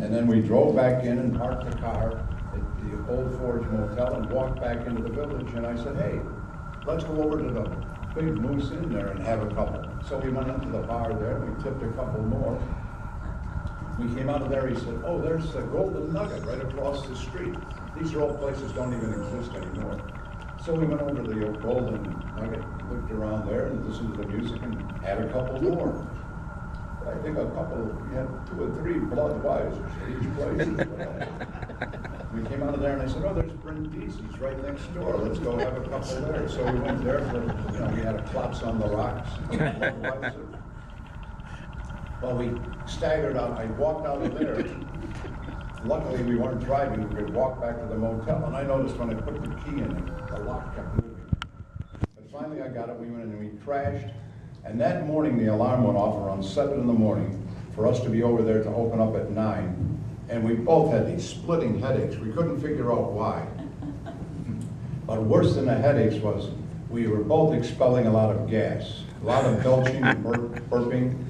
And then we drove back in and parked the car at the Old Forge Motel and walked back into the village. And I said, hey, let's go over to the Big Moose Inn there and have a couple. So we went into the bar there, we tipped a couple more. We came out of there, he said, oh, there's the Golden Nugget right across the street. These are all places don't even exist anymore. So we went over to the Golden Nugget, looked around there and listened to the music and had a couple more. I think we had 2 or 3 Budweisers at each place. We came out of there and I said, oh, there's Brindisi's right next door. Let's go have a couple there. So we went there for, we had a Klops on the Rocks. Well, we staggered out. I walked out of there. Luckily, we weren't driving. We could walk back to the motel. And I noticed when I put the key in it, the lock kept moving. But finally, I got it. We went in and we crashed. And that morning, the alarm went off around 7 in the morning for us to be over there to open up at 9. And we both had these splitting headaches. We couldn't figure out why. But worse than the headaches was we were both expelling a lot of gas, a lot of belching and burping.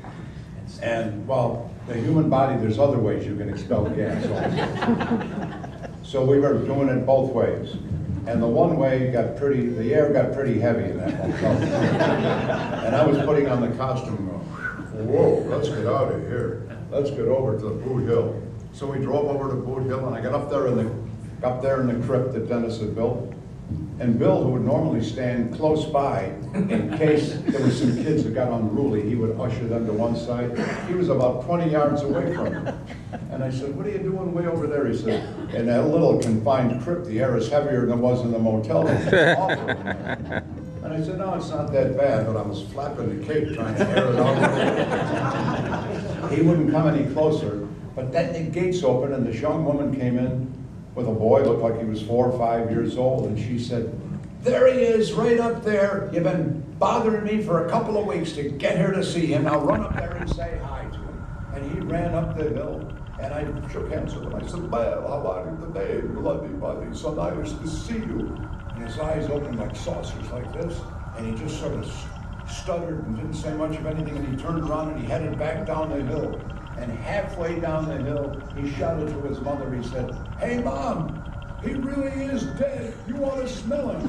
And, well, the human body, there's other ways you can expel gas also. So we were doing it both ways. And the one way the air got pretty heavy in that motel. And I was putting on the costume going, whoa, let's get out of here. Let's get over to the Boot Hill. So we drove over to Boot Hill and I got up there in the crypt that Dennis had built. And Bill, who would normally stand close by in case there were some kids that got unruly, he would usher them to one side. He was about 20 yards away from them. And I said, what are you doing way over there? He said, in that little confined crypt, the air is heavier than it was in the motel. It's awful in there. And I said, no, it's not that bad, but I was flapping the cape trying to air it out. He wouldn't come any closer. But then the gates opened and this young woman came in with a boy, looked like he was 4 or 5 years old, and she said, there he is, right up there. You've been bothering me for a couple of weeks to get here to see him. Now run up there and say hi to him. And he ran up the hill, and I shook hands with him. I said, well, how are you today? You love me, buddy. So nice to see you. And his eyes opened like saucers like this, and he just sort of stuttered and didn't say much of anything, and he turned around and he headed back down the hill. And halfway down the hill, he shouted to his mother, he said, hey, Mom, he really is dead. You want to smell him?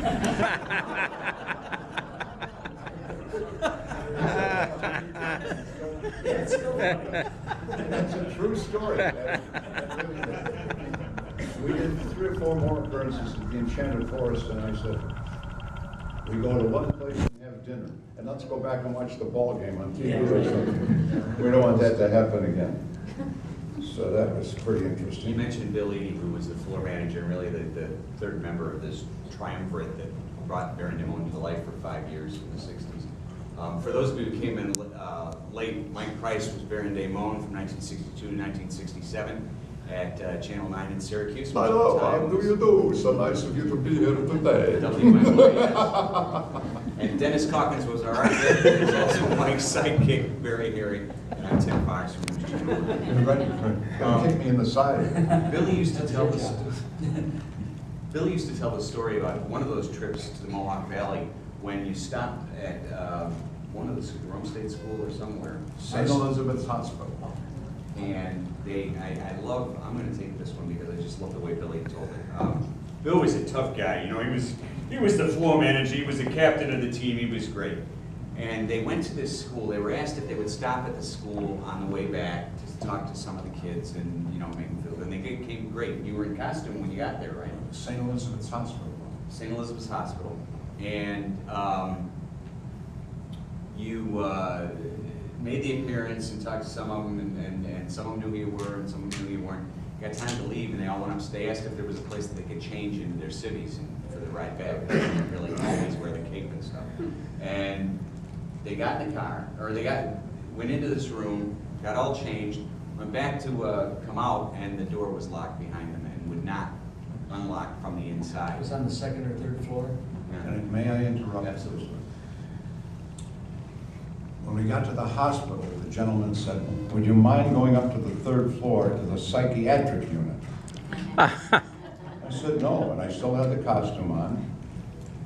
That's a true story. We did 3 or 4 more appearances at the Enchanted Forest, and I said, we go to one place and have dinner, and let's go back and watch the ball game on TV or something. We don't want that to happen again. So that was pretty interesting. You mentioned Bill Eady, who was the floor manager and really the third member of this triumvirate that brought Daemon to life for 5 years in the 60s. For those of you who came in late, Mike Price was Daemon from 1962 to 1967 at Channel 9 in Syracuse. Hello, how do you do? So nice of you to be here today. And Dennis Calkins was our architect. He was also Mike's sidekick, very hairy. And I'm Tim Fox from You're ready for kick me in the side. Billy used to tell the story about one of those trips to the Mohawk Valley when you stopped at one of the Rome State School or somewhere. St. Elizabeth's Hospital. And I'm going to take this one because I just love the way Billy told it. Bill was a tough guy, he was the floor manager, he was the captain of the team, he was great. And they went to this school, they were asked if they would stop at the school on the way back to talk to some of the kids and make them feel good. And they came great. You were in costume when you got there, right? St. Elizabeth's Hospital. St. Elizabeth's Hospital. And you made the appearance and talked to some of them, and some of them knew who you were, and some of them knew you weren't. Got time to leave, and they all went upstairs. They asked if there was a place that they could change into their cities and for the ride back. They didn't really always wear the cape and stuff. And they got in the car, or went into this room, got all changed, went back to come out, and the door was locked behind them and would not unlock from the inside. It was on the 2nd or 3rd floor. Yeah. And may I interrupt? Absolutely. When we got to the hospital, the gentleman said, would you mind going up to the 3rd floor to the psychiatric unit? I said no, and I still had the costume on.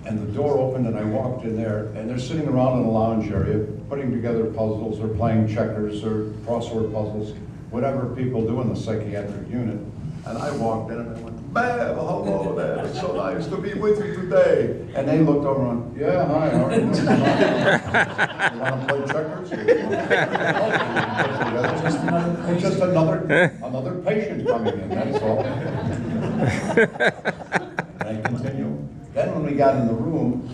And the door opened and I walked in there, and they're sitting around in the lounge area, putting together puzzles or playing checkers or crossword puzzles. whatever people do in the psychiatric unit. And I walked in and I went, Bev, hello there, it's so nice to be with you today. And they looked over and went, yeah, hi, how are you doing? You want to play checkers? It's just another patient coming in, that's all. And I continue. Then when we got in the room,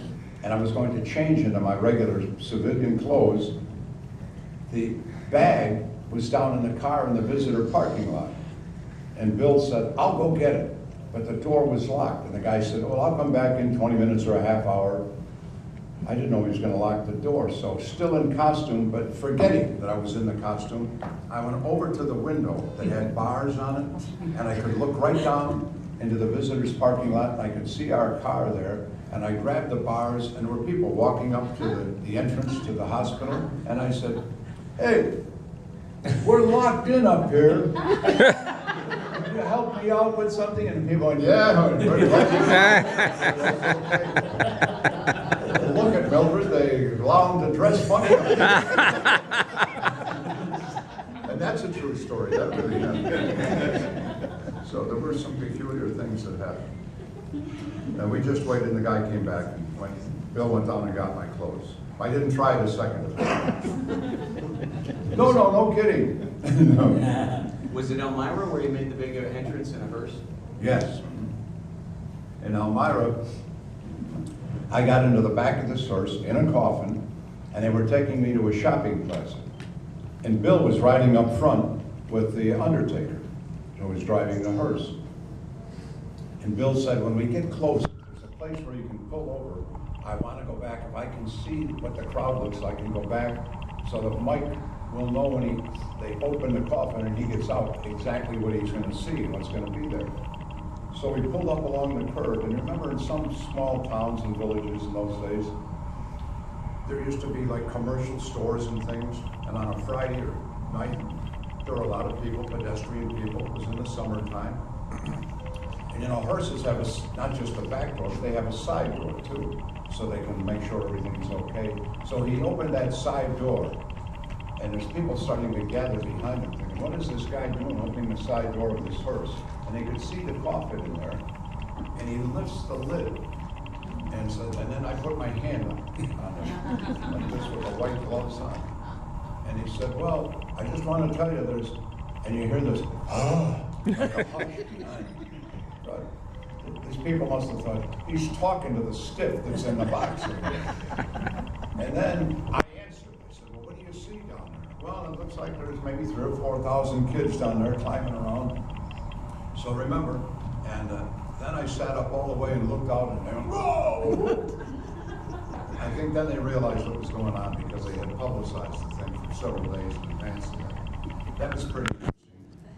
and I was going to change into my regular civilian clothes, the bag was down in the car in the visitor parking lot. And Bill said, I'll go get it. But the door was locked. And the guy said, well, I'll come back in 20 minutes or a half hour. I didn't know he was going to lock the door. So still in costume, but forgetting that I was in the costume, I went over to the window that had bars on it. And I could look right down into the visitors parking lot. And I could see our car there. And I grabbed the bars, and there were people walking up to the entrance to the hospital. And I said, hey, we're locked in up here. Can you help me out with something? And people went, yeah, we're lucky. Look at Mildred, they allow them to dress funny. And that's a true story, that really happened. So there were some peculiar things that happened. And we just waited, and the guy came back, and Bill went down and got my clothes. I didn't try it a second time. No kidding. No. Was it Elmira where you made the big entrance in a hearse? Yes. In Elmira, I got into the back of this hearse in a coffin, and they were taking me to a shopping plaza. And Bill was riding up front with the undertaker, who was driving the hearse. And Bill said, when we get close, there's a place where you can pull over. I want to go back. If I can see what the crowd looks like and go back so that Mike will know when they open the coffin and he gets out exactly what he's going to see and what's going to be there. So we pulled up along the curb, and remember in some small towns and villages in those days, there used to be like commercial stores and things, and on a Friday night, there were a lot of people, pedestrian people. It was in the summertime. And you know, hearses have not just a back door, they have a side door too, so they can make sure everything's okay. So he opened that side door, and there's people starting to gather behind him, thinking, what is this guy doing opening the side door of this hearse? And they could see the coffin in there, and he lifts the lid, and then I put my hand on it, like this with the white gloves on. And he said, well, I just want to tell you there's, and you hear this, like a hush behind. But these people must have thought, he's talking to the stiff that's in the box. And then I answered, I said, well, what do you see down there? Well, it looks like there's maybe 3,000 or 4,000 kids down there climbing around. So remember, and then I sat up all the way and looked out, and they went, whoa! I think then they realized what was going on because they had publicized the thing for several days in advance of that. That was pretty interesting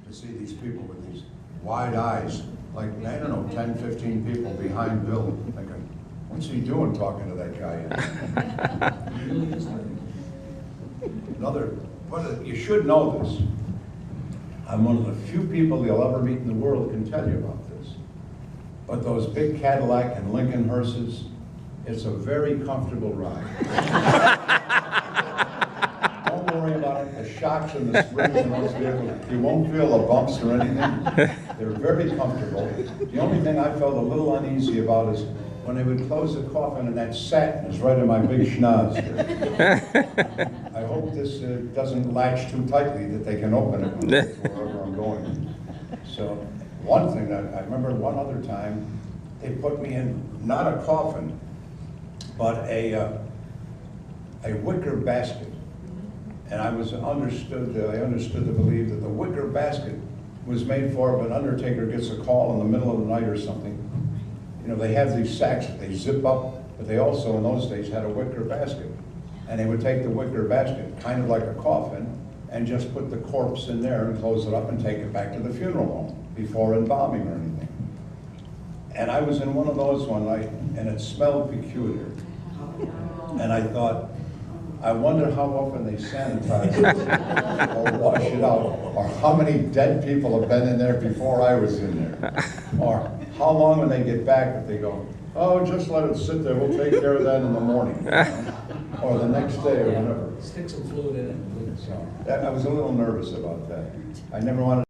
to see these people with these wide eyes, like, I don't know, 10, 15 people behind Bill thinking, what's he doing talking to that guy? You should know this. I'm one of the few people you'll ever meet in the world can tell you about this. But those big Cadillac and Lincoln hearses, it's a very comfortable ride. Don't worry about it. The shocks and the springs in those vehicles, you won't feel the bumps or anything. They're very comfortable. The only thing I felt a little uneasy about is when they would close the coffin and that satin is right in my big schnoz. I hope this doesn't latch too tightly that they can open it when wherever I'm going. So one thing that I remember one other time, they put me in not a coffin, but a wicker basket. And I understood to believe that the wicker basket was made for if an undertaker gets a call in the middle of the night or something. You know, they have these sacks that they zip up, but they also in those days had a wicker basket. And they would take the wicker basket, kind of like a coffin, and just put the corpse in there and close it up and take it back to the funeral home before embalming or anything. And I was in one of those one night, and it smelled peculiar. And I thought, I wonder how often they sanitize it or wash it out, or how many dead people have been in there before I was in there, or how long when they get back if they go, oh, just let it sit there, we'll take care of that in the morning, or the next day or whatever. Stick some fluid in it. So, I was a little nervous about that. I never wanted